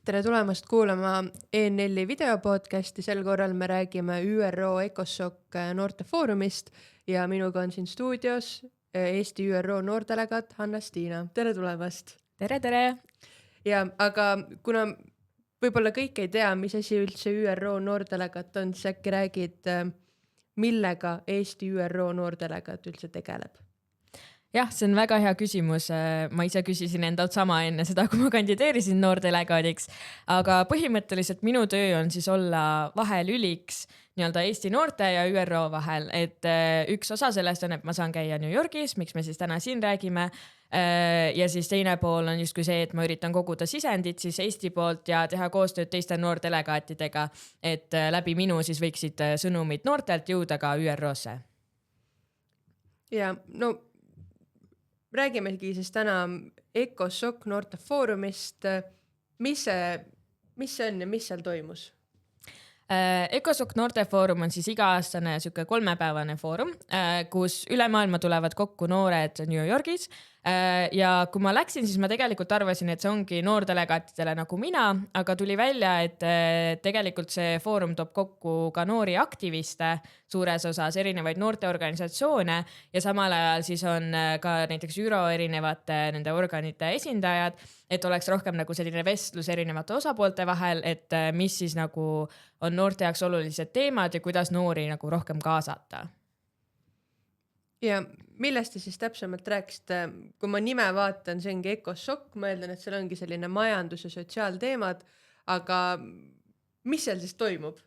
Tere tulemast kuulama EN4 videopodcasti, sel korral me räägime ÜRO ECOSOC noortefoorumist ja minuga on siin stuudios Eesti ÜRO noordelegaat Hanna-Stiina. Tere tulemast! Tere! Aga kuna võib-olla kõik ei tea, mis asi üldse ÜRO noordelegaat on, siis äkki räägid, millega Eesti ÜRO noordelegaat üldse tegeleb? Jah, see on väga hea küsimus. Ma ise küsisin endalt sama enne seda, kui ma kandideerisin noordelegaadiks, aga põhimõtteliselt minu töö on siis olla vahelüliks nii-öelda Eesti noorte ja ÜRO vahel, et üks osa sellest on, et ma saan käia New Yorgis, miks me siis täna siin räägime, ja siis teine pool on justkui see, et ma üritan koguda sisendit siis Eesti poolt ja teha koostööd teiste noordelegaatidega, et läbi minu siis võiksid sõnumid noortelt jõuda ka ÜRO-sse. Ja räägimegi siis täna ECOSOC noortefoorumist. Mis see on ja mis seal toimus? ECOSOC noortefoorum on siis iga-aastane 3-päevane foorum, kus üle maailma tulevad kokku noored New Yorgis. Ja kui ma läksin, siis ma tegelikult arvasin, et see ongi noordelegaatidele nagu mina, aga tuli välja, et tegelikult see foorum toob kokku ka noori aktiviste suures osas, erinevaid noorteorganisatsioone ja samal ajal siis on ka näiteks ÜRO erinevate nende organite esindajad, et oleks rohkem nagu selline vestlus erinevate osapoolte vahel, et mis siis nagu on noorte jaoks olulised teemad ja kuidas noori nagu rohkem kaasata. Ja millest te siis täpsemalt rääkisite? Kui ma nime vaatan, see ongi ECOSOC, ma eeldan, et seal ongi selline majandus- ja sotsiaalteemad, aga mis seal siis toimub?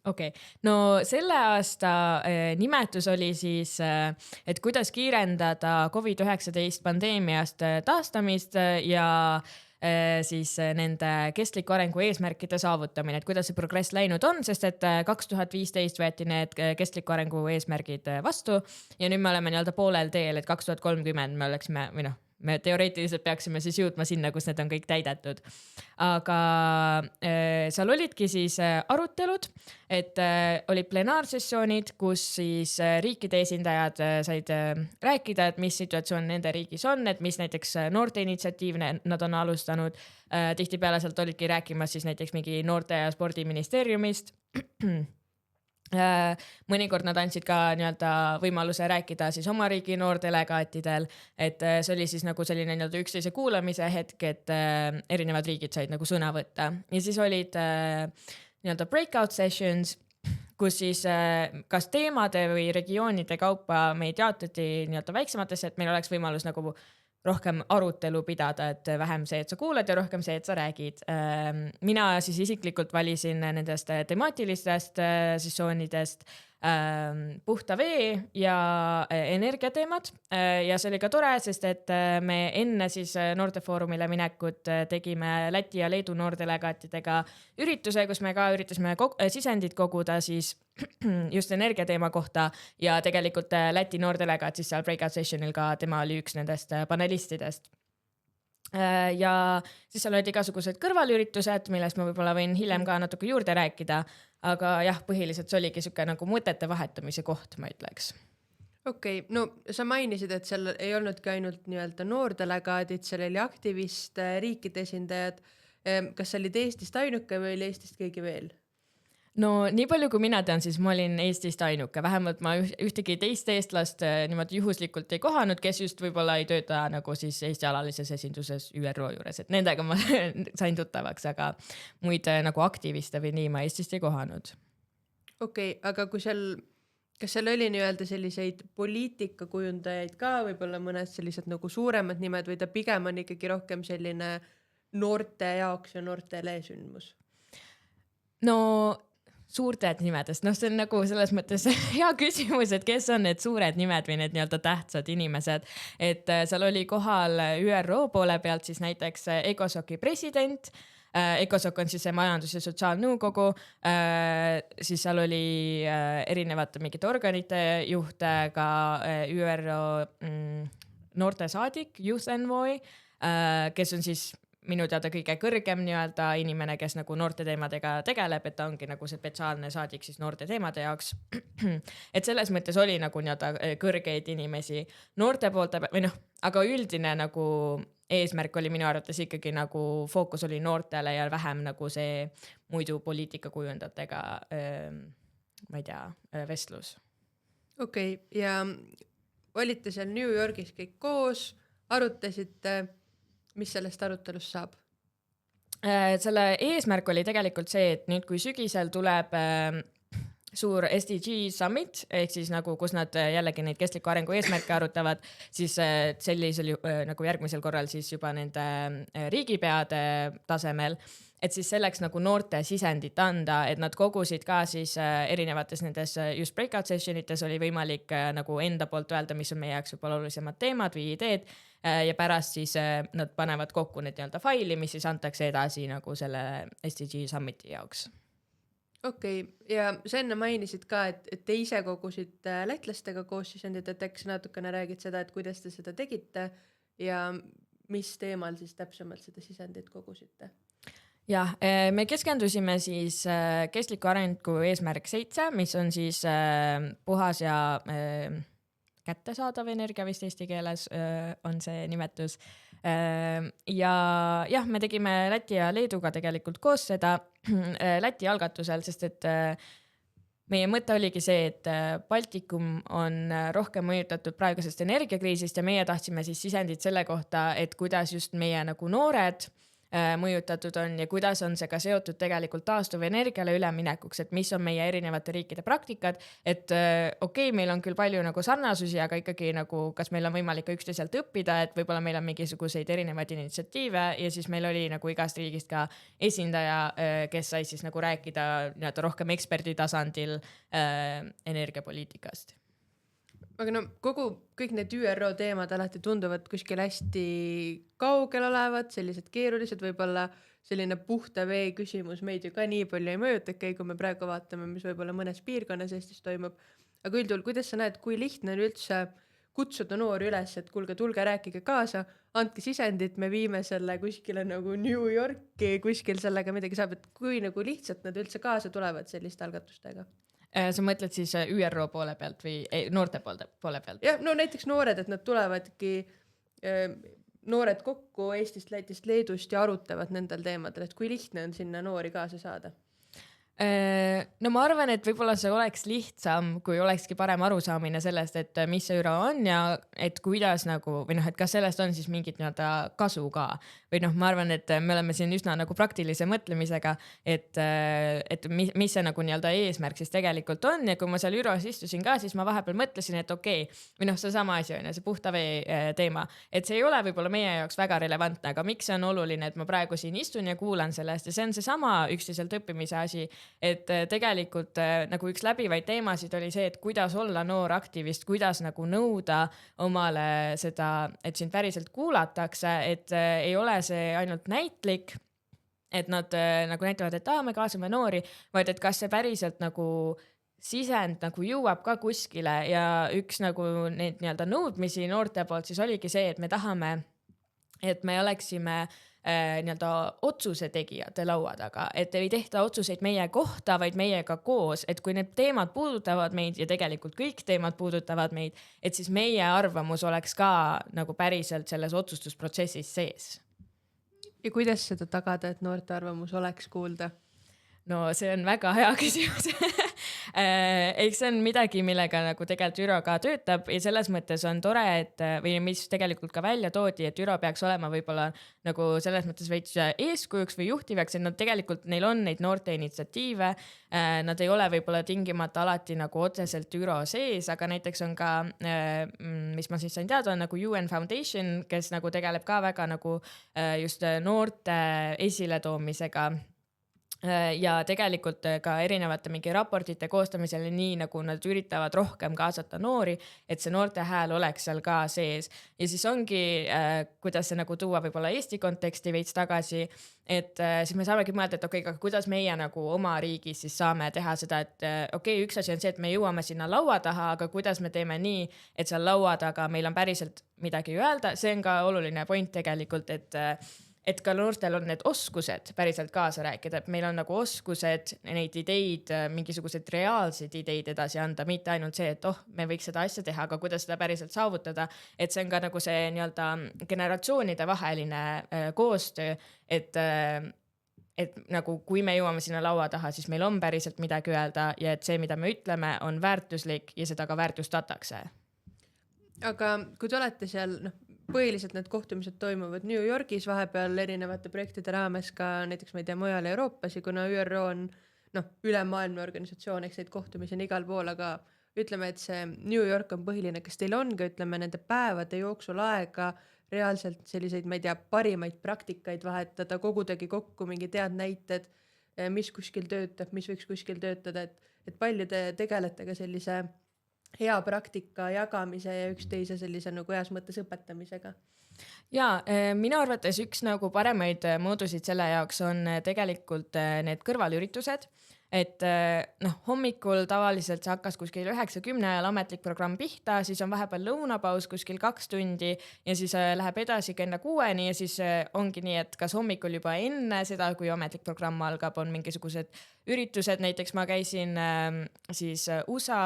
Okei. No selle aasta nimetus oli siis, et kuidas kiirendada COVID-19 pandeemiast taastamist ja siis nende kestliku arengu eesmärkide saavutamine, et kuidas see progress läinud on, sest et 2015 võeti need kestliku arengu eesmärgid vastu ja nüüd me oleme nii-öelda poolel teel, et 2030 me oleksime, või me teoreetiliselt peaksime siis jõudma sinna, kus need on kõik täidetud. Aga seal olidki siis arutelud, et olid plenaarsessioonid, kus siis riikide esindajad said rääkida, et mis situatsioon nende riigis on, et mis näiteks noorte initsiatiivne nad on alustanud. Tihtipeale sealt olidki rääkimas siis näiteks mingi noorte ja spordiministeeriumist. Mõnikord nad andsid ka nii-öelda võimaluse rääkida siis oma riigi noordelegaatidel, et see oli siis nagu selline nii-öelda üksteise kuulamise hetk, et erinevad riigid said nagu sõna võtta. Ja siis olid nii-öelda breakout sessions, kus siis kas teemade või regioonide kaupa meid jaotati nii-öelda väiksematesse, et meil oleks võimalus nagu rohkem arutelu pidada, et vähem see, et sa kuulad ja rohkem see, et sa räägid. Mina siis isiklikult valisin nendest temaatilistest sessioonidest puhta vee ja energiateemad ja see oli ka tore, sest et me enne siis noortefoorumile minekut tegime Läti ja Leedu noordelegaatidega ürituse, kus me ka üritasime sisendit koguda siis just energiateema kohta ja tegelikult Läti noordelegaat siis seal breakout sessionil ka tema oli üks nendest panelistidest. Ja siis seal olid igasugused kõrvalüritused, millest ma võib-olla võin hiljem ka natuke juurde rääkida, aga jah, põhiliselt see oligi siuke nagu mõtete vahetamise koht, ma ütleks. Okei, no sa mainisid, et seal ei olnudki ainult nii-öelda noordelegaadid, seal oli aktivist, riikide esindajad. Kas sa olid Eestist ainuke või oli Eestist keegi veel? No nii palju kui mina tean, siis ma olin Eestist ainuke, vähemalt ma ühtegi teist eestlast niimoodi juhuslikult ei kohanud, kes just võib-olla ei tööta nagu siis Eesti alalises esinduses ÜRO juures, et nendega ma sain tuttavaks, aga muid nagu aktiviste või nii ma Eestist ei kohanud. Okei, aga kas seal oli nii-öelda selliseid poliitikakujundajaid ka, võib-olla mõned sellised nagu suuremad nimed või ta pigem on ikkagi rohkem selline noorte jaoks ja noortele sündmus? No suurtelt nimedest, see on nagu selles mõttes hea küsimus, et kes on need suured nimed või need nii-öelda tähtsad inimesed, et seal oli kohal ÜRO poole pealt siis näiteks ECOSOC-i president, ECOSOC on siis see majandus- ja sotsiaalnõukogu, siis seal oli erinevate mingite organite juhte, ka ÜRO noortesaadik, Youth Envoy, kes on siis minu teada kõige kõrgem nii-öelda inimene, kes nagu noorte teemadega tegeleb, et ta ongi nagu see spetsiaalne saadik siis noorte teemade jaoks. Et selles mõttes oli nagu nii-öelda kõrgeid inimesi noorte poolt, või aga üldine nagu eesmärk oli minu arvates ikkagi nagu fookus oli noortele ja vähem nagu see muidu poliitikakujundajatega, ma ei tea, vestlus. Okei, ja olite seal New Yorgis kõik koos, arutasite, mis sellest arutelust saab? Selle eesmärk oli tegelikult see, et nüüd kui sügisel tuleb suur SDG Summit, ehk siis nagu, kus nad jällegi neid kestliku arengu eesmärke arutavad, siis sellisel nagu järgmisel korral siis juba nende riigipeade tasemel, et siis selleks nagu noorte sisendit anda, et nad kogusid ka siis erinevates nendes just breakout sessionites oli võimalik nagu enda poolt öelda, mis on meie jaoks võib-olla olulisemad teemad või ideed ja pärast siis nad panevad kokku need nii-öelda faili, mis siis antakse edasi nagu selle SDG Summiti jaoks. Okei, ja sa enne mainisid ka, et te ise kogusid lätlastega koos sisendit, et äkki natukene räägid seda, et kuidas te seda tegite ja mis teemal siis täpsemalt seda sisendit kogusite? Jah, me keskendusime siis kestliku arengu eesmärk 7, mis on siis puhas ja kättesaadav energia vist eesti keeles on see nimetus. Ja jah, me tegime Läti ja Leeduga tegelikult koos seda Läti algatusel, sest et meie mõte oligi see, et Baltikum on rohkem mõjutatud praegusest energiakriisist ja meie tahtsime siis sisendit selle kohta, et kuidas just meie nagu noored mõjutatud on ja kuidas on see ka seotud tegelikult taastuv energiale üleminekuks, et mis on meie erinevate riikide praktikad, et okei, meil on küll palju nagu sarnasusi, aga ikkagi nagu, kas meil on võimalik ka üksteiselt õppida, et võib-olla meil on mingisuguseid erinevaid initsiatiive ja siis meil oli nagu igast riigist ka esindaja, kes sai siis nagu rääkida nii-öelda rohkem eksperdi tasandil energiapoliitikast. Aga no kõik need ÜRO teemad alati tunduvad kuskil hästi kaugel olevat, sellised keerulised, võib-olla selline puhta vee küsimus meid ju ka nii palju ei mõjutagi, kui me praegu vaatame, mis võib-olla mõnes piirkonnas Eestis toimub. Aga üldjuhul, kuidas sa näed, kui lihtne on üldse kutsuda noori üles, et tulge rääkige kaasa, andke sisendit, me viime selle kuskile nagu New Yorki, kuskil sellega midagi saab, et kui nagu lihtsalt nad üldse kaasa tulevad selliste algatustega? Sa mõtled siis ÜRO poole pealt või noorte poole pealt? Jah, no näiteks noored, et nad tulevadki noored kokku Eestist, Lätist, Leedust ja arutavad nendel teemadel, et kui lihtne on sinna noori kaasa saada? No ma arvan, et võib-olla see oleks lihtsam, kui olekski parem arusaamine sellest, et mis see ÜRO on ja et kuidas nagu, või noh, et kas sellest on siis mingit nii-öelda kasu ka. Või noh, ma arvan, et me oleme siin üsna nagu praktilise mõtlemisega, et mis see nagu nii-öelda eesmärk siis tegelikult on ja kui ma seal ÜROs istusin ka, siis ma vahepeal mõtlesin, et okei, või noh, see sama asi on ja see puhta vee teema, et see ei ole võib-olla meie jaoks väga relevantne, aga miks see on oluline, et ma praegu siin istun ja kuulan sellest ja see on see sama üksteiselt õppimise asi, et tegelikult nagu üks läbivaid teemasid oli see, et kuidas olla noor aktivist, kuidas nagu nõuda omale seda, et sind päriselt kuulatakse, et ei ole see ainult näitlik, et nad nagu näitavad, et me kaasame noori, vaid et kas see päriselt nagu sisend nagu jõuab ka kuskile ja üks nagu neid nii-öelda nõudmisi noorte poolt siis oligi see, et me tahame, et me oleksime nii-öelda otsuse tegijate laua taga, et ei tehta otsuseid meie kohta, vaid meiega koos, et kui need teemad puudutavad meid ja tegelikult kõik teemad puudutavad meid, et siis meie arvamus oleks ka nagu päriselt selles otsustusprotsessis sees. Ja kuidas seda tagada, et noorte arvamus oleks kuulda? No see on väga hea küsimus. Eks see on midagi, millega nagu tegelikult ÜRO ka töötab ja selles mõttes on tore, et või mis tegelikult ka välja toodi, et ÜRO peaks olema võib-olla nagu selles mõttes veits eeskujuks või juhtivaks, et nad tegelikult, neil on neid noorte initsiatiive, nad ei ole võib-olla tingimata alati nagu otseselt ÜRO sees, aga näiteks on ka, mis ma siis sain teada, on nagu UN Foundation, kes nagu tegeleb ka väga nagu just noorte esiletoomisega ja tegelikult ka erinevate mingi raportite koostamisele, nii nagu nad üritavad rohkem kaasata noori, et see noorte hääl oleks seal ka sees. Ja siis ongi, kuidas see nagu tuua võib-olla Eesti konteksti veits tagasi, et siis me saamegi mõelda, et okei, kuidas meie nagu oma riigis siis saame teha seda, et okei, üks asi on see, et me jõuame sinna laua taha, aga kuidas me teeme nii, et seal laua taga meil on päriselt midagi öelda, see on ka oluline point tegelikult, et et ka noortel on need oskused päriselt kaasa rääkida, et meil on nagu oskused neid ideid, mingisugused reaalsed ideid edasi anda, mitte ainult see, et me võiks seda asja teha, aga kuidas seda päriselt saavutada, et see on ka nagu see nii-öelda generatsioonide vaheline koostöö, et nagu kui me jõuame sinna laua taha, siis meil on päriselt midagi öelda ja et see, mida me ütleme, on väärtuslik ja seda ka väärtustatakse. Aga kui te olete seal, põhiliselt need kohtumised toimuvad New Yorgis, vahepeal erinevate projektide raames ka näiteks, ma ei tea, mujal Euroopas, ja kuna ÜRO on ülemaailmne organisatsioon, eks neid kohtumisi on igal pool, aga ütleme, et see New York on põhiline, kas teil on ka, ütleme, nende päevade jooksul aega reaalselt selliseid, ma ei tea, parimaid praktikaid vahetada, kogudagi kokku mingid head näited, mis kuskil töötab, mis võiks kuskil töötada, et palju te tegelete ka sellise hea praktika jagamise ja üksteise sellise nagu heas mõttes õpetamisega? Ja minu arvates üks nagu paremaid moodusid selle jaoks on tegelikult need kõrvalüritused, et hommikul tavaliselt see hakkas kuskil 9-10 ajal ametlik programm pihta, siis on vahepeal lõunapaus kuskil 2 tundi ja siis läheb edasi kella 6-ni ja siis ongi nii, et kas hommikul juba enne seda, kui ametlik programm algab, on mingisugused üritused, näiteks ma käisin siis USA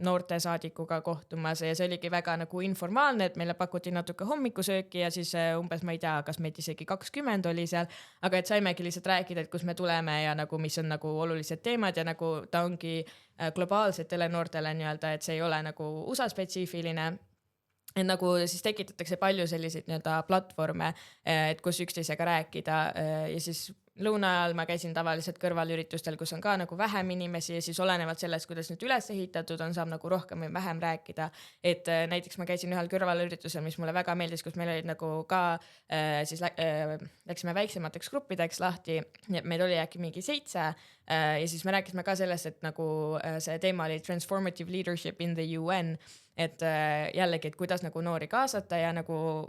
noorte saadikuga kohtumas ja see oligi väga nagu informaalne, et meile pakuti natuke hommikusööki ja siis umbes, ma ei tea, kas meid isegi 20 oli seal, aga et saimegi lihtsalt rääkida, et kus me tuleme ja nagu, mis on nagu olulised teemad ja nagu ta ongi globaalsetele noortele nii-öelda, et see ei ole nagu USA spetsiifiline. Et nagu siis tekitatakse palju selliseid nii-öelda platvorme, et kus üksteisega rääkida ja siis lõuna ajal ma käisin tavaliselt kõrvalüritustel, kus on ka nagu vähem inimesi ja siis olenevalt sellest, kuidas nüüd üles ehitatud on, saab nagu rohkem või vähem rääkida. Et näiteks ma käisin ühel kõrvalüritusel, mis mulle väga meeldis, kus meil olid nagu ka siis läksime väiksemateks gruppideks lahti, meid oli äkki mingi 7 ja siis me rääkisime ka sellest, et nagu see teema oli transformative leadership in the UN, et jällegi, et kuidas nagu noori kaasata ja nagu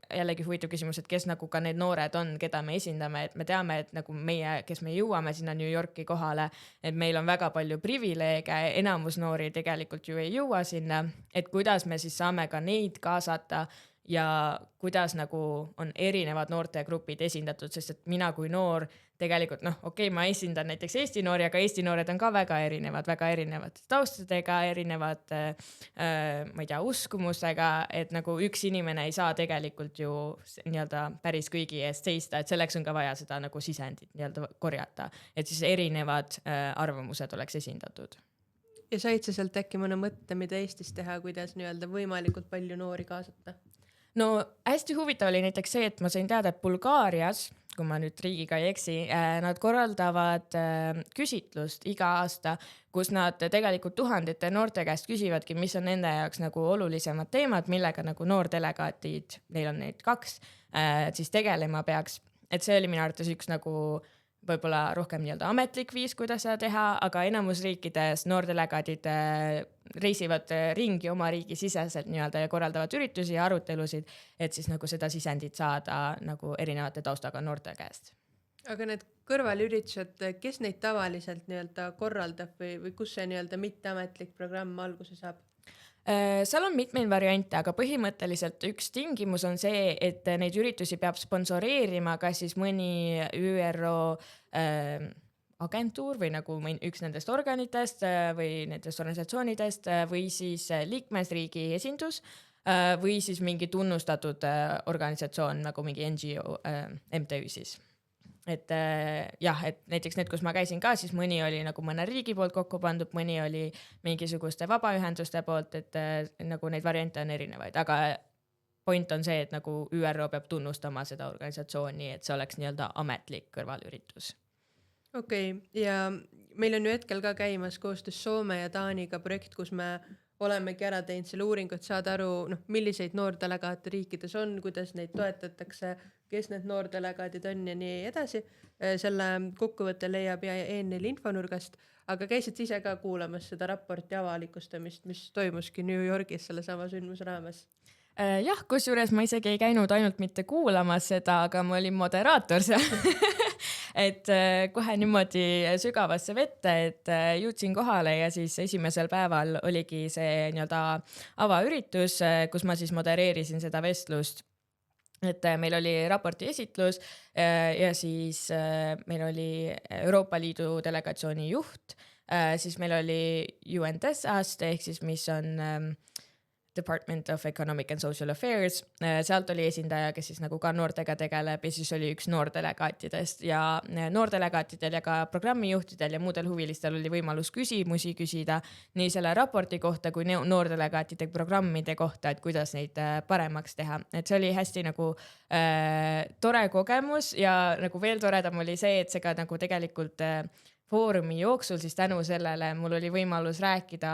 jällegi huvitav küsimus, et kes nagu ka need noored on, keda me esindame, et me teame, et nagu meie, kes me jõuame sinna New Yorki kohale, et meil on väga palju privileege, enamus noori tegelikult ju ei jõua sinna, et kuidas me siis saame ka neid kaasata ja kuidas nagu on erinevad noortegrupid esindatud, sest et mina kui noor tegelikult ma esindan näiteks Eesti noori, aga Eesti noored on ka väga erinevad taustadega, erinevad ma ei tea, uskumusega, et nagu üks inimene ei saa tegelikult ju nii-öelda päris kõigi eest seista, et selleks on ka vaja seda nagu sisendit nii-öelda korjata, et siis erinevad arvamused oleks esindatud. Ja said sa sealt äkki mõne mõtte, mida Eestis teha, kuidas nii-öelda võimalikult palju noori kaasata? No hästi huvitav oli näiteks see, et ma sain teada, et Bulgaarias, kui ma nüüd riigiga ei eksi, nad korraldavad küsitlust iga aasta, kus nad tegelikult tuhandete noorte käest küsivadki, mis on nende jaoks nagu olulisemad teemad, millega nagu noordelegaatid, neil on neid 2, siis tegelema peaks. Et see oli minu arvates üks nagu võib-olla rohkem nii-öelda ametlik viis, kuidas seda teha, aga enamus riikides noordelegaadid reisivad ringi oma riigi siseselt nii-öelda ja korraldavad üritusi ja arutelusid, et siis nagu seda sisendit saada nagu erinevate taustaga noorte käest. Aga need kõrvalüritused, kes neid tavaliselt nii-öelda korraldab või kus see nii-öelda mitteametlik programm alguse saab? Seal on mitmeid variante, aga põhimõtteliselt üks tingimus on see, et neid üritusi peab sponsoreerima kas siis mõni ÜRO agentuur või nagu üks nendest organitest või nendest organisatsioonidest või siis liikmesriigi esindus või siis mingi tunnustatud organisatsioon nagu mingi NGO, MTÜ siis. Et jah, et näiteks need, kus ma käisin ka, siis mõni oli nagu mõne riigi poolt kokku pandud, mõni oli mingisuguste vabaühenduste poolt, et nagu neid variante on erinevaid, aga point on see, et nagu ÜRO peab tunnustama seda organisatsiooni, et see oleks nii-öelda ametlik kõrvalüritus. Okei, ja meil on ju hetkel ka käimas koostöös Soome ja Taaniga projekt, kus me olemegi ära teinud selle uuringu, et saada aru, milliseid noordelegaate riikides on, kuidas neid toetatakse, kes need noordelegaadid on ja nii edasi. Selle kokkuvõtte leiab ENL Infonurgast, aga käisid ise ka kuulamas seda raporti avalikustamist, mis toimuski New Yorgis selle sama sündmuse raames? Jah, kusjuures ma isegi ei käinud ainult mitte kuulamas seda, aga ma olin moderaator seal. Et kohe niimoodi sügavasse vette, et jõudsin kohale ja siis esimesel päeval oligi see nii-öelda avaüritus, kus ma siis modereerisin seda vestlust. et meil oli raporti esitlus ja siis meil oli Euroopa Liidu delegatsiooni juht, siis meil oli UNDESA-st ehk siis mis on Department of Economic and Social Affairs, sealt oli esindaja, kes siis nagu ka noortega tegeleb ja siis oli üks noordelegaatidest ja noordelegaatidel ja ka programmijuhtidel ja muudel huvilistel oli võimalus küsimusi küsida nii selle raporti kohta kui noordelegaatide programmide kohta, et kuidas neid paremaks teha. Et see oli hästi nagu tore kogemus ja nagu veel toredam oli see, et see ka nagu tegelikult foorumi jooksul siis tänu sellele mul oli võimalus rääkida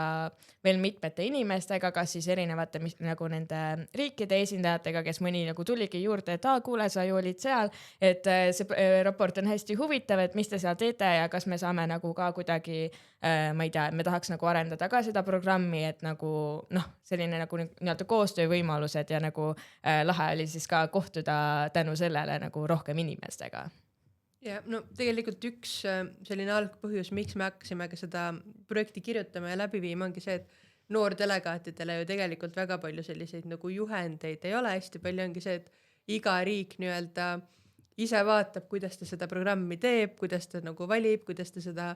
veel mitmete inimestega, kas siis erinevate nagu nende riikide esindajatega, kes mõni nagu tuligi juurde, et kuule, sa ju olid seal, et see raport on hästi huvitav, et mis te seal teete ja kas me saame nagu ka kuidagi, ma ei tea, me tahaks nagu arendada ka seda programmi, et nagu selline nagu nii-öelda koostöövõimalused ja nagu lahe oli siis ka kohtuda tänu sellele nagu rohkem inimestega. Ja no tegelikult üks selline algpõhjus, miks me hakkasime ka seda projekti kirjutama ja läbi viima, ongi see, et noordelegaatidele ju tegelikult väga palju selliseid nagu juhendeid ei ole, hästi palju ongi see, et iga riik nii-öelda ise vaatab, kuidas ta seda programmi teeb, kuidas ta nagu valib, kuidas ta seda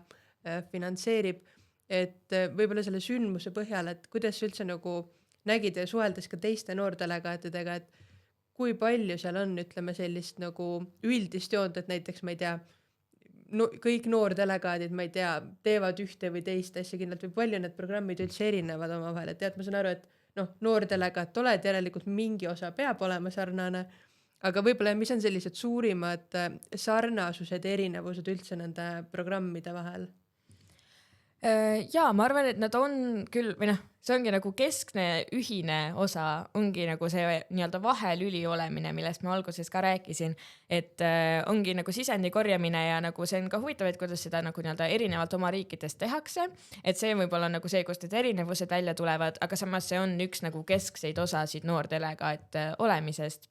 finantseerib, et võib-olla selle sündmuse põhjal, et kuidas üldse nagu nägid ja suheldes ka teiste noordelegaatidega, et kui palju seal on, ütleme sellist nagu üldist joont, et näiteks, ma ei tea, kõik noordelegaadid, ma ei tea, teevad ühte või teist asja kindlalt või palju need programmid üldse erinevad omavahel, et ma saan aru, et noordelegaat oled, järelikult mingi osa peab olema sarnane, aga võib-olla mis on sellised suurimad sarnasused ja erinevused üldse nende programmide vahel? Jaa, ma arvan, et nad on küll, või see ongi nagu keskne ühine osa, ongi nagu see nii-öelda vahelüli olemine, millest ma alguses ka rääkisin, et ongi nagu sisendi korjamine ja nagu see on ka huvitav, et kuidas seda nagu nii-öelda erinevalt oma riikidest tehakse, et see võib olla nagu see, kus need erinevused välja tulevad, aga samas see on üks nagu keskseid osasid noordelegaat olemisest.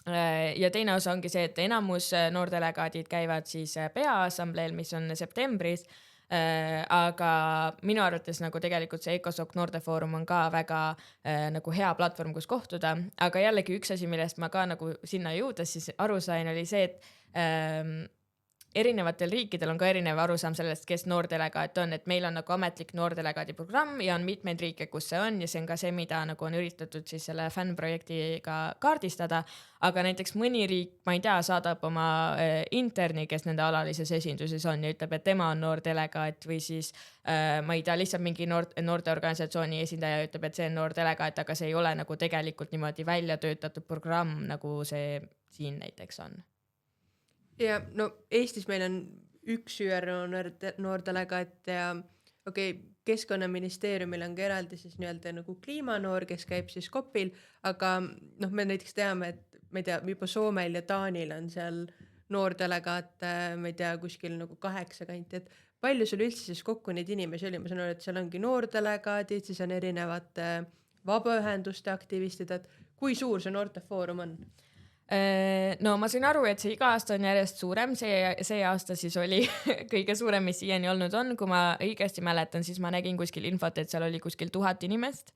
Ja teine osa ongi see, et enamus noordelegaadid käivad siis peaassambleel, mis on septembris, aga minu arvates nagu tegelikult see ECOSOC noortefoorum on ka väga nagu hea platvorm, kus kohtuda, aga jällegi üks asi, millest ma ka nagu sinna jõudes siis aru sain, oli see, et erinevatel riikidel on ka erinev arusaam sellest, kes noordelegaat on, et meil on nagu ametlik noordelegaadi programm ja on mitmeid riike, kus see on ja see on ka see, mida nagu on üritatud siis selle fännprojektiga kaardistada, aga näiteks mõni riik, ma ei tea, saadab oma interni, kes nende alalises esinduses on ja ütleb, et tema on noordelegaat või siis ma ei tea, lihtsalt mingi noorteorganisatsiooni esindaja ütleb, et see on noordelegaat, aga see ei ole nagu tegelikult niimoodi välja töötatud programm, nagu see siin näiteks on. Ja no Eestis meil on üks ÜRO noordelegaat ja Keskkonnaministeeriumil on ka eraldi siis nii-öelda nagu kliimanoor, kes käib siis COP-il, aga me näiteks teame, et ma ei tea, juba Soomel ja Taanil on seal noordelegaate, ma ei tea, kuskil nagu 8 kanti, et palju sul üldse siis kokku neid inimesi oli, ma saan aru, et seal ongi noordelegaadid, siis on erinevate vabaühenduste aktivistid, et kui suur see noortefoorum on? No ma sain aru, et see iga aasta on järjest suurem, see aasta siis oli kõige suurem, mis siiani olnud on, kui ma õigesti mäletan, siis ma nägin kuskil infot, et seal oli kuskil 1000 inimest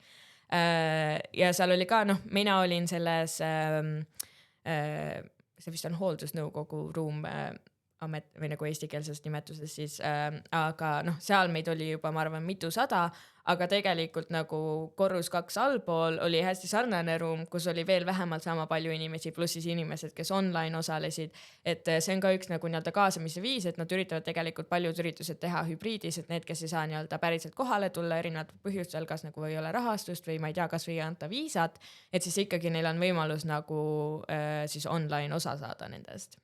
ja seal oli ka, mina olin selles, see vist on hooldusnõukogu ruum amet või nagu eestikeelses nimetuses siis, aga seal meid oli juba, ma arvan, mitusada, aga tegelikult nagu korrus 2 allpool oli hästi sarnane ruum, kus oli veel vähemalt sama palju inimesi, pluss siis inimesed, kes online osalesid, et see on ka üks nagu nii-öelda kaasamise viis, et nad üritavad tegelikult paljud üritused teha hübriidis, et need, kes ei saa nii-öelda päriselt kohale tulla erinevatel põhjustel, kas nagu ei ole rahastust või ma ei tea, kas või ei anta viisat, et siis ikkagi neil on võimalus nagu siis online osa saada nendest.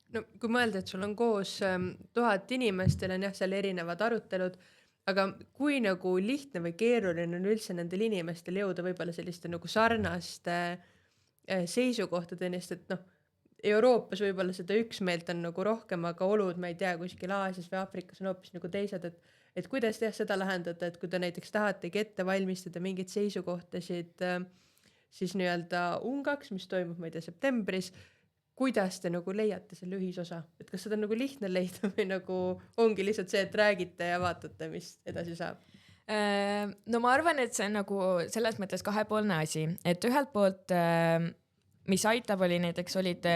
No kui mõelda, et sul on koos 1000 inimest, teil on jah seal erinevad arutelud, aga kui nagu lihtne või keeruline on üldse nendel inimestel jõuda võib-olla selliste nagu sarnaste seisukohtadeni, sest et Euroopas võib-olla seda üksmeelt on nagu rohkem, aga olud, ma ei tea, kuskil Aasias või Afrikas on hoopis nagu teised, et kuidas seda lahendada, et kui te näiteks tahategi ette valmistada mingeid seisukohtasid siis nii-öelda UNGAks, mis toimub, ma ei tea, septembris, kuidas te nagu leiate selle ühisosa? Et kas seda on nagu lihtne leida või nagu ongi lihtsalt see, et räägite ja vaatate, mis edasi saab? No ma arvan, et see on nagu selles mõttes kahepoolne asi, et ühelt poolt mis aitab, oli näiteks olid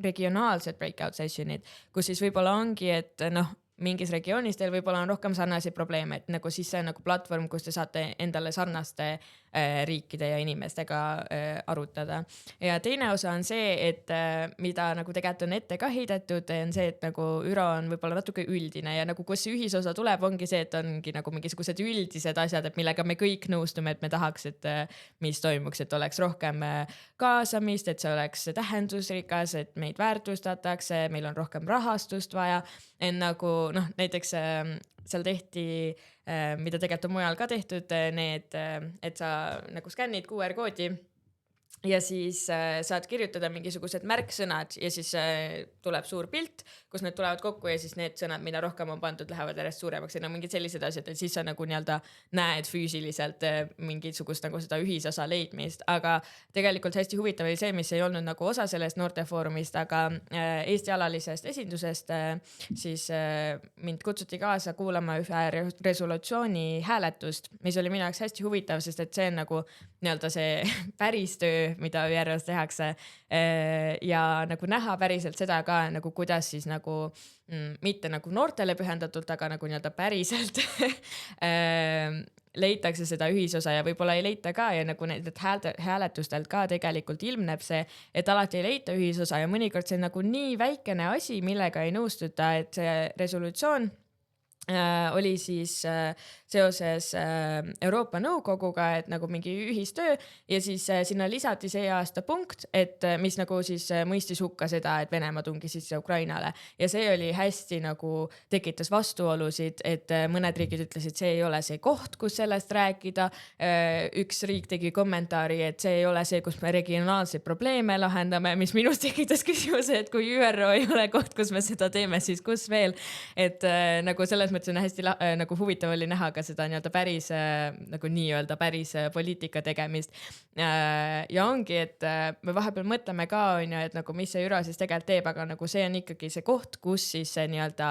regionaalsed breakout session'id, kus siis võib-olla ongi, et noh, mingis regioonis teil võib-olla on rohkem sarnaseid probleeme, et nagu siis see on nagu platvorm, kus te saate endale sarnaste riikide ja inimestega arutada. Ja teine osa on see, et mida nagu tegelikult on ette ka heidetud, on see, et nagu ÜRO on võib-olla natuke üldine ja nagu kus see ühisosa tuleb, ongi see, et ongi nagu mingisugused üldised asjad, et millega me kõik nõustume, et me tahaks, et mis toimuks, et oleks rohkem kaasamist, et see oleks tähendusrikas, et meid väärtustatakse, meil on rohkem rahastust vaja. En nagu noh, näiteks seal tehti, mida tegelikult on mujal ka tehtud, need, et sa nagu skännid QR-koodi ja siis saad kirjutada mingisugused märksõnad ja siis tuleb suur pilt, kus need tulevad kokku ja siis need sõnad, mida rohkem on pandud, lähevad järjest suuremaks ja no mingid sellised asjad, et siis sa nagu nii-öelda näed füüsiliselt mingisugust nagu seda ühisosa leidmist, aga tegelikult hästi huvitav oli see, mis ei olnud nagu osa sellest noortefoorumist, aga Eesti alalisest esindusest siis mind kutsuti kaasa kuulama ühe resolutsiooni hääletust, mis oli minu jaoks hästi huvitav, sest et see on nagu nii-öelda see päris töö, mida ÜRO-s tehakse ja nagu näha päriselt seda ka nagu kuidas siis nagu mitte nagu noortele pühendatult, aga nagu nii-öelda päriselt leitakse seda ühisosa ja võib-olla ei leita ka ja nagu need hääletustelt ka tegelikult ilmneb see, et alati ei leita ühisosa ja mõnikord see on nagu nii väikene asi, millega ei nõustuta, et see resolutsioon oli siis seoses Euroopa Nõukoguga, et nagu mingi ühistöö ja siis sinna lisati see aasta punkt, et mis nagu siis mõistis hukka seda, et Venemaa tungis siis Ukrainale ja see oli hästi nagu tekitas vastuolusid, et mõned riigid ütlesid, see ei ole see koht, kus sellest rääkida. Üks riik tegi kommentaari, et see ei ole see, kus me regionaalseid probleeme lahendame, mis minust tekitas küsimuse, et kui ÜRO ei ole koht, kus me seda teeme, siis kus veel, et nagu selles mõttes on hästi nagu huvitav oli näha ka seda nii-öelda päris nagu nii-öelda päris poliitika tegemist ja ongi, et me vahepeal mõtleme ka on ju, et nagu mis see ÜRO siis tegelikult teeb, aga nagu see on ikkagi see koht, kus siis see nii-öelda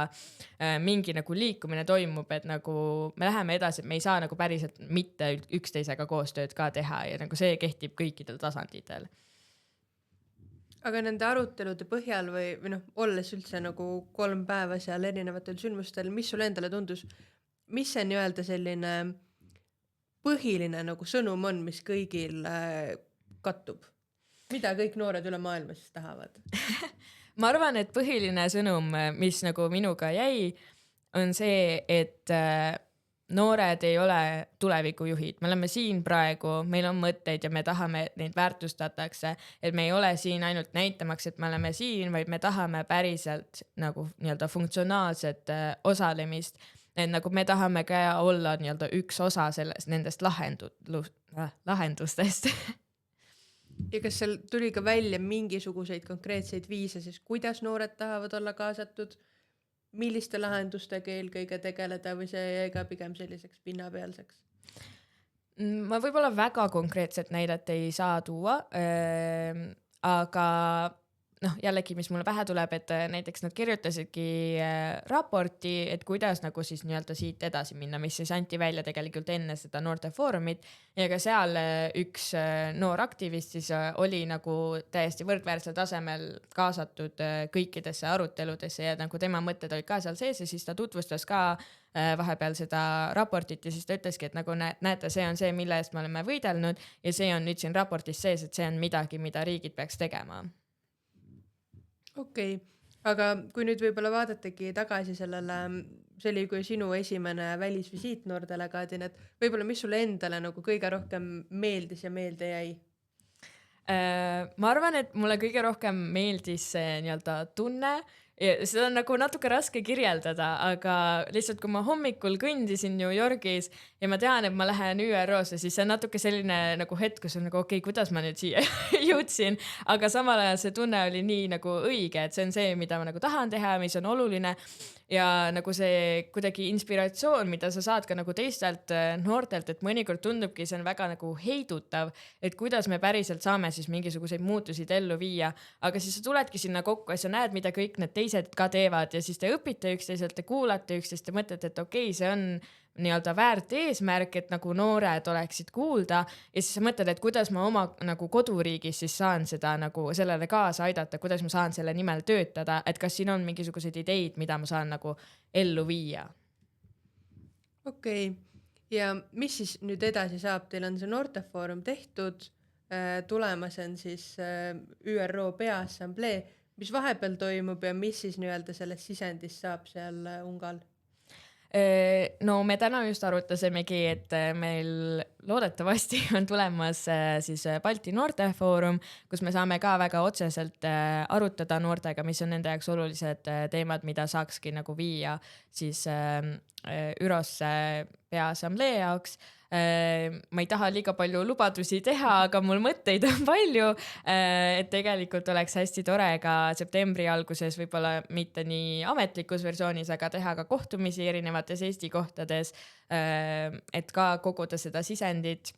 mingi nagu liikumine toimub, et nagu me läheme edasi, et me ei saa nagu päriselt mitte üksteisega koostööd ka teha ja nagu see kehtib kõikidel tasanditel. Aga nende arutelude põhjal või noh, olles üldse nagu 3 päeva seal erinevatel sündmustel, mis sulle endale tundus, mis see nii-öelda selline põhiline nagu sõnum on, mis kõigil kattub? Mida kõik noored üle maailma siis tahavad? Ma arvan, et põhiline sõnum, mis nagu minuga jäi, on see, et noored ei ole tulevikujuhid, me oleme siin praegu, meil on mõtteid ja me tahame, et neid väärtustatakse, et me ei ole siin ainult näitamaks, et me oleme siin, vaid me tahame päriselt nagu nii-öelda funktsionaalset osalemist, et nagu me tahame ka olla nii-öelda üks osa sellest, nendest lahendustest. Ja kas seal tuli ka välja mingisuguseid konkreetseid viise, siis kuidas noored tahavad olla kaasatud? Milliste lahendustega eelkõige tegeleda või see jäi ka pigem selliseks pinnapealseks? Ma võib-olla väga konkreetset näidet ei saa tuua, aga noh, jällegi, mis mulle pähe tuleb, et näiteks nad kirjutasidki raporti, et kuidas nagu siis nii-öelda siit edasi minna, mis siis anti välja tegelikult enne seda noortefoorumit ja ka seal üks noor aktivist siis oli nagu täiesti võrdväärsel tasemel kaasatud kõikidesse aruteludesse ja nagu tema mõtted olid ka seal sees ja siis ta tutvustas ka vahepeal seda raportit ja siis ta ütleski, et nagu näete, see on see, mille eest me oleme võidelnud ja see on nüüd siin raportis sees, et see on midagi, mida riigid peaks tegema. Okei, aga kui nüüd võib-olla vaadatagi tagasi sellele, see oli kui sinu esimene välisvisiit noordelegaadina, et võib-olla mis sulle endale nagu kõige rohkem meeldis ja meelde jäi? Ma arvan, et mulle kõige rohkem meeldis see nii-öelda tunne ja seda on nagu natuke raske kirjeldada, aga lihtsalt kui ma hommikul kõndisin New Yorgis ja ma tean, et ma lähen ÜRO-sse, siis see on natuke selline nagu hetk, kus on nagu okei, kuidas ma nüüd siia jõudsin, aga samal ajal see tunne oli nii nagu õige, et see on see, mida ma nagu tahan teha, mis on oluline ja nagu see kuidagi inspiratsioon, mida sa saad ka nagu teistelt noortelt, et mõnikord tundubki, see on väga nagu heidutav, et kuidas me päriselt saame siis mingisuguseid muutusid ellu viia, aga siis sa tuledki sinna kokku ja sa näed, mida kõik need teised ka teevad ja siis te õpite üksteiselt, te kuulate üksteist ja mõtlete, et okei, see on nii-öelda väärt eesmärk, et nagu noored oleksid kuulda ja siis sa mõtled, et kuidas ma oma nagu koduriigis siis saan seda nagu sellele kaasa aidata, kuidas ma saan selle nimel töötada, et kas siin on mingisuguseid ideid, mida ma saan nagu ellu viia. Okei. Ja mis siis nüüd edasi saab? Teil on see noortefoorum tehtud, tulemas on siis ÜRO Peaassamblee. Mis vahepeal toimub ja mis siis nii-öelda sellest sisendist saab seal Ungal? No me täna just arutasimegi, et meil loodetavasti on tulemas siis Balti noortefoorum, kus me saame ka väga otseselt arutada noortega, mis on nende jaoks olulised teemad, mida saakski nagu viia siis ÜRO-sse Peaassamblee jaoks. Ma ei taha liiga palju lubadusi teha, aga mul mõtteid on palju, et tegelikult oleks hästi tore ka septembri alguses, võib-olla mitte nii ametlikus versioonis, aga teha ka kohtumisi erinevates Eesti kohtades, et ka koguda seda sisendit.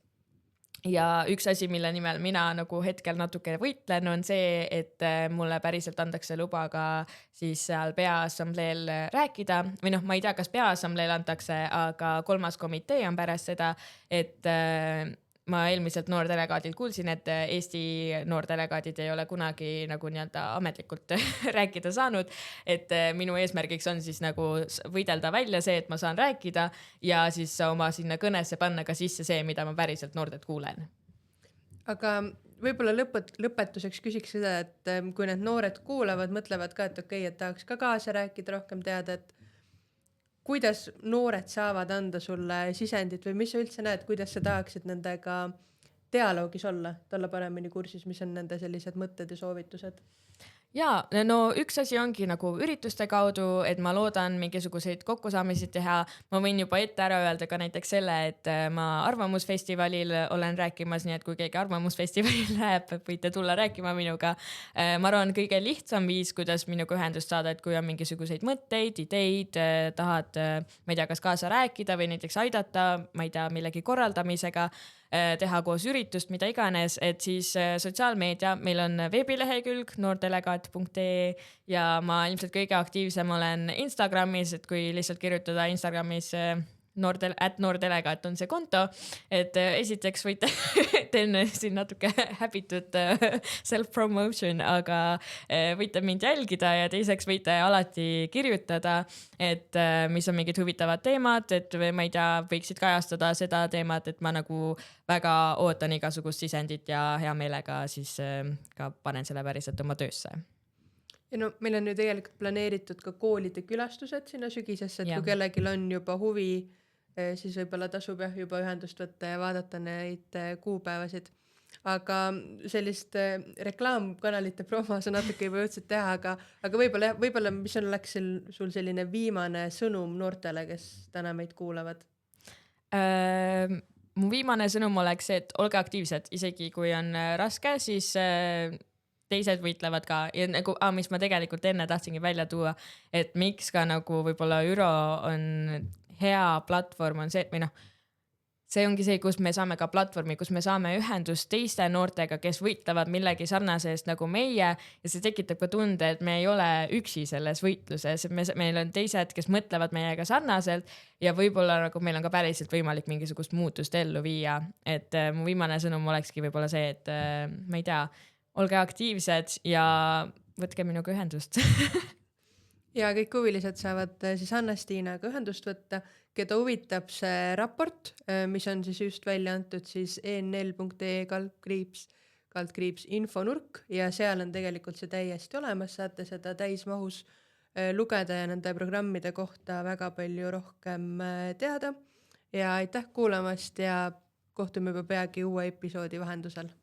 Ja üks asi, mille nimel mina nagu hetkel natuke võitlen, on see, et mulle päriselt antakse luba ka siis seal Peaassambleel rääkida või noh, ma ei tea, kas Peaassambleel antakse, aga 3. komitee on pärast seda, et ma eelmiselt noordelegaadilt kuulsin, et Eesti noordelegaadid ei ole kunagi nagu nii-öelda ametlikult rääkida saanud, et minu eesmärgiks on siis nagu võidelda välja see, et ma saan rääkida ja siis oma sinna kõnesse panna ka sisse see, mida ma päriselt noortelt kuulen. Aga võib-olla lõpetuseks küsiks seda, et kui need noored kuulavad, mõtlevad ka, et okei, et tahaks ka kaasa rääkida, rohkem teada, et kuidas noored saavad anda sulle sisendit või mis sa üldse näed, kuidas sa tahaksid nendega dialoogis olla paremini kursis, mis on nende sellised mõtted ja soovitused? Ja, no üks asi ongi nagu ürituste kaudu, et ma loodan mingisuguseid kokkusaamisi teha. Ma võin juba ette ära öelda ka näiteks selle, et ma Arvamusfestivalil olen rääkimas, nii et kui keegi Arvamusfestivalil läheb, võite tulla rääkima minuga. Ma arvan, kõige lihtsam viis, kuidas minuga ühendust saada, et kui on mingisuguseid mõtteid, ideid, tahad, ma ei tea, kas kaasa rääkida või näiteks aidata, ma ei tea, millegi korraldamisega, teha koos üritust, mida iganes, et siis sotsiaalmeedia, meil on veebilehekülg noordelegaat.ee ja ma ilmselt kõige aktiivsem olen Instagramis, et kui lihtsalt kirjutada Instagramis @noordelegaat on see konto, et esiteks võite teen siin natuke häbitut self-promotion, aga võite mind jälgida ja teiseks võite alati kirjutada, et mis on mingid huvitavad teemad, et ma ei tea, võiksid kajastada seda teemat, et ma nagu väga ootan igasugust sisendit ja hea meelega siis ka panen selle päriselt oma töösse. Ja no meil on ju tegelikult planeeritud ka koolide külastused sinna sügisesse, et kui kellelgi on juba huvi, siis võib-olla tasub juba ühendust võtta ja vaadata neid kuupäevasid. Aga sellist reklaamkanalite promo sa natuke juba jõudsid teha, aga võib-olla mis oleks sul selline viimane sõnum noortele, kes täna meid kuulavad? Mu viimane sõnum oleks see, et olge aktiivsed, isegi kui on raske, siis teised võitlevad ka ja nagu, mis ma tegelikult enne tahtsingi välja tuua, et miks ka nagu võib-olla ÜRO on hea platvorm on see, või noh, see ongi see, kus me saame ka platvormi, kus me saame ühendust teiste noortega, kes võitlevad millegi sarnase eest nagu meie ja see tekitab ka tunde, et me ei ole üksi selles võitluses, meil on teised, kes mõtlevad meiega sarnaselt ja võib-olla nagu meil on ka päriselt võimalik mingisugust muutust ellu viia, et mu viimane sõnum olekski võib-olla see, et ma ei tea, olge aktiivsed ja võtke minuga ühendust. Ja kõik huvilised saavad siis Anna-Stiinaga ühendust võtta, keda huvitab see raport, mis on siis just välja antud siis enl.ee /infonurk ja seal on tegelikult see täiesti olemas, saate seda täismahus lugeda ja nende programmide kohta väga palju rohkem teada. Ja aitäh kuulamast ja kohtume juba peagi uue episoodi vahendusel.